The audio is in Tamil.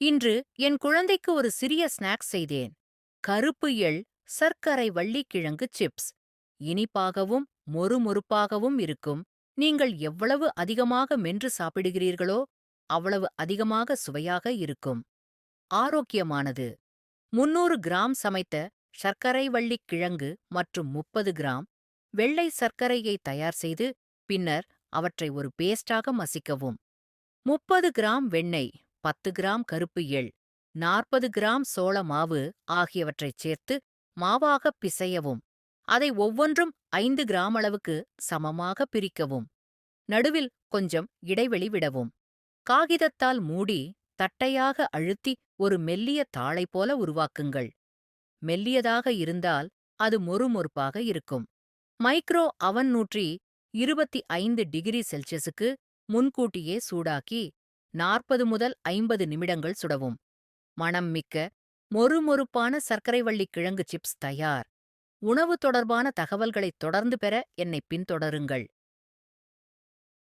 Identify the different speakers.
Speaker 1: இன்று என் குழந்தைக்கு ஒரு சிறிய ஸ்நாக் செய்தேன். கருப்பு எள், சர்க்கரை வள்ளிக்கிழங்கு சிப்ஸ். இனிப்பாகவும் மொறுமொறுப்பாகவும் இருக்கும். நீங்கள் எவ்வளவு அதிகமாக மென்று சாப்பிடுகிறீர்களோ அவ்வளவு அதிகமாக சுவையாக இருக்கும். ஆரோக்கியமானது. 300 கிராம் சமைத்த சர்க்கரை வள்ளிக் கிழங்கு மற்றும் 30 கிராம் வெள்ளை சர்க்கரையை தயார் செய்து பின்னர் அவற்றை ஒரு பேஸ்டாக மசிக்கவும். 30 கிராம் வெண்ணெய், 10 கிராம் கருப்பு எள், 40 கிராம் சோள மாவு ஆகியவற்றைச் சேர்த்து மாவாகப் பிசையவும். அதை ஒவ்வொன்றும் 5 கிராம் அளவுக்கு சமமாக பிரிக்கவும். நடுவில் கொஞ்சம் இடைவெளி விடவும். காகிதத்தால் மூடி தட்டையாக அழுத்தி ஒரு மெல்லிய தாளை போல உருவாக்குங்கள். மெல்லியதாக இருந்தால் அது மொறுமொறுப்பாக இருக்கும். மைக்ரோ அவன் 125 டிகிரி செல்சியஸுக்கு முன்கூட்டியே சூடாக்கி 40 முதல் 50 நிமிடங்கள் சுடவும். மணம் மிக்க மொறுமொறுப்பான சர்க்கரை வள்ளிக் கிழங்கு சிப்ஸ் தயார். உணவு தொடர்பான தகவல்களைத் தொடர்ந்து பெற என்னைப் பின்தொடருங்கள்.